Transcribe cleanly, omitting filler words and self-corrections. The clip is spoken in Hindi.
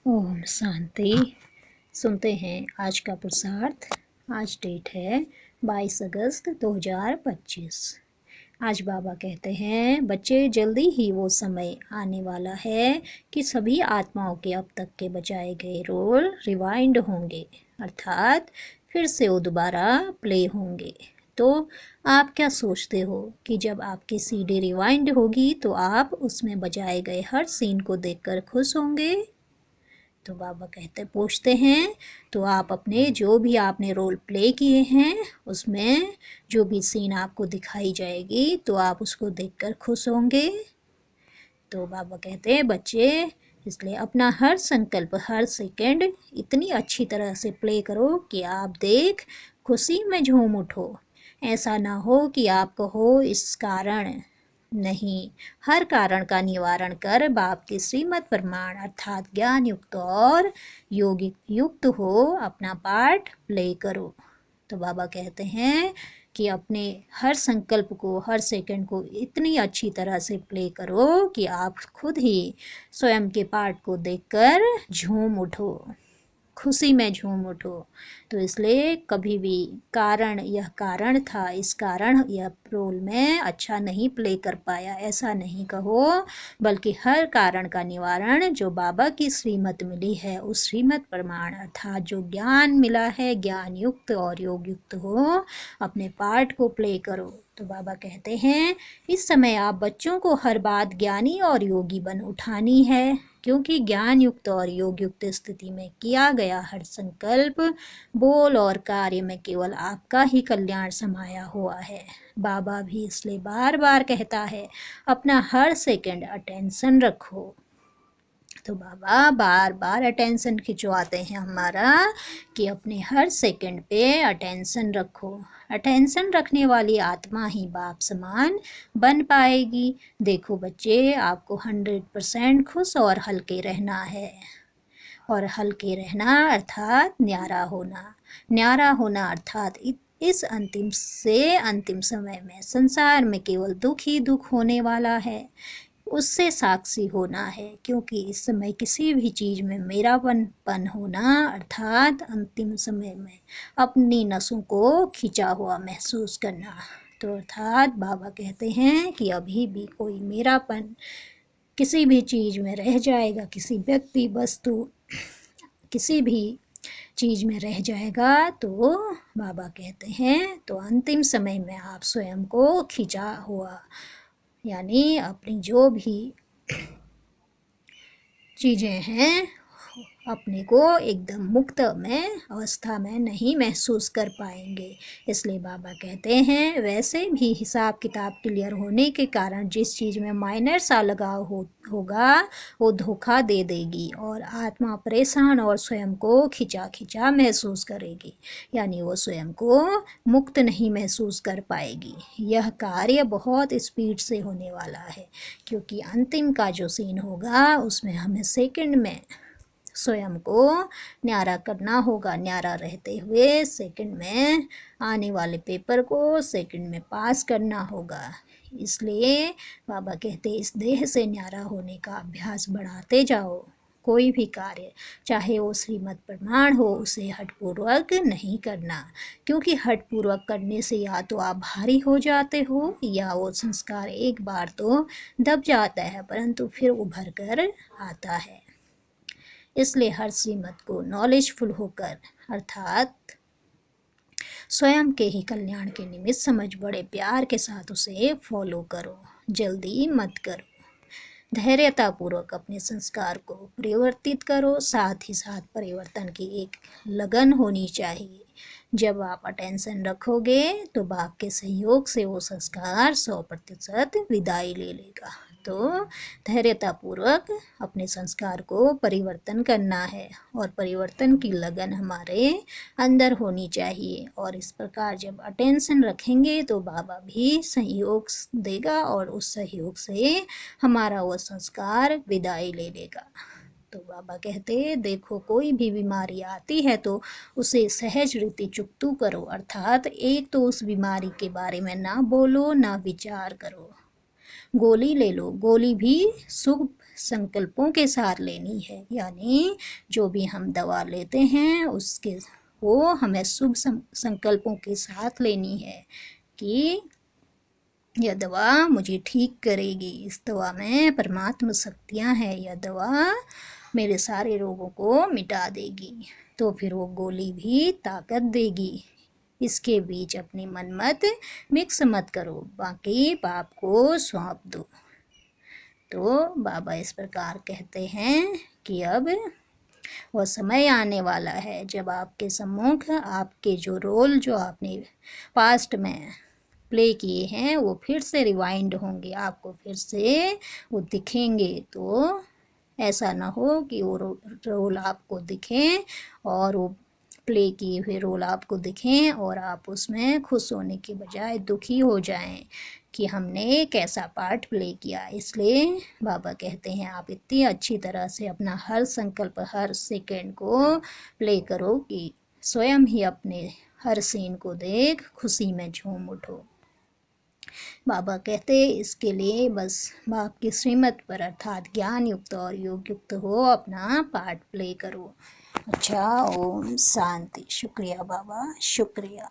ओम शांति। सुनते हैं आज का पुरुषार्थ। आज डेट है 22 अगस्त 2025। आज बाबा कहते हैं, बच्चे जल्दी ही वो समय आने वाला है कि सभी आत्माओं के अब तक के बचाए गए रोल रिवाइंड होंगे, अर्थात फिर से वो दोबारा प्ले होंगे। तो आप क्या सोचते हो कि जब आपकी सीडी रिवाइंड होगी तो आप उसमें बजाए गए हर सीन को देखकर खुश होंगे? तो बाबा पूछते हैं, तो आप अपने जो भी आपने रोल प्ले किए हैं उसमें जो भी सीन आपको दिखाई जाएगी तो आप उसको देखकर खुश होंगे? तो बाबा कहते हैं, बच्चे इसलिए अपना हर संकल्प हर सेकंड इतनी अच्छी तरह से प्ले करो कि आप देख खुशी में झूम उठो। ऐसा ना हो कि आप कहो इस कारण नहीं, हर कारण का निवारण कर बाप की श्रीमत प्रमाण अर्थात ज्ञान युक्त और योगिक युक्त हो अपना पार्ट प्ले करो। तो बाबा कहते हैं कि अपने हर संकल्प को हर सेकंड को इतनी अच्छी तरह से प्ले करो कि आप खुद ही स्वयं के पार्ट को देखकर झूम उठो, खुशी में झूम उठो। तो इसलिए कभी भी कारण यह कारण था, इस कारण यह रोल में अच्छा नहीं प्ले कर पाया, ऐसा नहीं कहो, बल्कि हर कारण का निवारण जो बाबा की श्रीमत मिली है उस श्रीमत प्रमाण अर्थात जो ज्ञान मिला है ज्ञान युक्त और योग युक्त हो अपने पार्ट को प्ले करो। तो बाबा कहते हैं, इस समय आप बच्चों को हर बात ज्ञानी और योगी बन उठानी है, क्योंकि ज्ञान युक्त और योग युक्त स्थिति में किया गया हर संकल्प बोल और कार्य में केवल आपका ही कल्याण समाया हुआ है। बाबा भी इसलिए बार बार कहता है, अपना हर सेकंड अटेंशन रखो। तो बाबा बार बार अटेंशन खिंचवाते हैं हमारा कि अपने हर सेकंड पे अटेंशन रखो। अटेंशन रखने वाली आत्मा ही बाप समान बन पाएगी। देखो बच्चे, आपको 100% खुश और हल्के रहना है, और हल्के रहना अर्थात न्यारा होना। न्यारा होना अर्थात इस अंतिम से अंतिम समय में संसार में केवल दुख ही दुख होने वाला है, उससे साक्षी होना है। क्योंकि इस समय किसी भी चीज़ में मेरापन होना अर्थात अंतिम समय में अपनी नसों को खिंचा हुआ महसूस करना। तो अर्थात बाबा कहते हैं कि अभी भी कोई मेरापन किसी भी चीज़ में रह जाएगा, किसी व्यक्ति वस्तु किसी भी चीज़ में रह जाएगा, तो बाबा कहते हैं तो अंतिम समय में आप स्वयं को खिंचा हुआ यानी अपनी जो भी चीज़ें हैं अपने को एकदम मुक्त में अवस्था में नहीं महसूस कर पाएंगे। इसलिए बाबा कहते हैं, वैसे भी हिसाब किताब क्लियर होने के कारण जिस चीज़ में माइनर सा लगाव होगा वो धोखा दे देगी और आत्मा परेशान और स्वयं को खिंचा खिंचा महसूस करेगी, यानी वो स्वयं को मुक्त नहीं महसूस कर पाएगी। यह कार्य बहुत स्पीड से होने वाला है, क्योंकि अंतिम का जो सीन होगा उसमें हमें सेकंड में स्वयं को न्यारा करना होगा। न्यारा रहते हुए सेकंड में आने वाले पेपर को सेकंड में पास करना होगा। इसलिए बाबा कहते इस देह से न्यारा होने का अभ्यास बढ़ाते जाओ। कोई भी कार्य चाहे वो श्रीमत प्रमाण हो उसे हठपूर्वक नहीं करना, क्योंकि हठपूर्वक करने से या तो आप भारी हो जाते हो या वो संस्कार एक बार तो दब जाता है परंतु फिर उभर कर आता है। इसलिए हर श्रीमत को नॉलेजफुल होकर अर्थात स्वयं के ही कल्याण के निमित्त समझ बड़े प्यार के साथ उसे फॉलो करो, जल्दी मत करो। धैर्यतापूर्वक अपने संस्कार को परिवर्तित करो, साथ ही साथ परिवर्तन की एक लगन होनी चाहिए। जब आप अटेंशन रखोगे तो बाप के सहयोग से वो संस्कार 100% विदाई ले लेगा। तो धैर्यतापूर्वक अपने संस्कार को परिवर्तन करना है और परिवर्तन की लगन हमारे अंदर होनी चाहिए। और इस प्रकार जब अटेंशन रखेंगे तो बाबा भी सहयोग देगा और उस सहयोग से हमारा वो संस्कार विदाई ले लेगा। तो बाबा कहते, देखो कोई भी बीमारी आती है तो उसे सहज रीति चुकतू करो, अर्थात एक तो उस बीमारी के बारे में ना बोलो ना विचार करो। गोली ले लो, गोली भी शुभ संकल्पों के साथ लेनी है, यानी जो भी हम दवा लेते हैं उसके वो हमें शुभ संकल्पों के साथ लेनी है कि यह दवा मुझे ठीक करेगी, इस दवा में परमात्मा शक्तियाँ हैं, यह दवा मेरे सारे रोगों को मिटा देगी। तो फिर वो गोली भी ताकत देगी। इसके बीच अपनी मन मत मिक्स मत करो, बाकी पाप को सौंप दो। तो बाबा इस प्रकार कहते हैं कि अब वह समय आने वाला है जब आपके सम्मुख आपके जो रोल जो आपने पास्ट में प्ले किए हैं वो फिर से रिवाइंड होंगे, आपको फिर से वो दिखेंगे। तो ऐसा ना हो कि वो रोल आपको दिखें और वो प्ले किए हुए रोल आपको दिखें और आप उसमें खुश होने के बजाय दुखी हो जाएं कि हमने कैसा पार्ट प्ले किया। इसलिए बाबा कहते हैं आप इतनी अच्छी तरह से अपना हर संकल्प हर सेकंड को प्ले करो कि स्वयं ही अपने हर सीन को देख खुशी में झूम उठो। बाबा कहते इसके लिए बस बाप की श्रीमत पर अर्थात ज्ञान युक्त और योग युक्त हो अपना पार्ट प्ले करो। अच्छा, ओम शांति। शुक्रिया बाबा, शुक्रिया।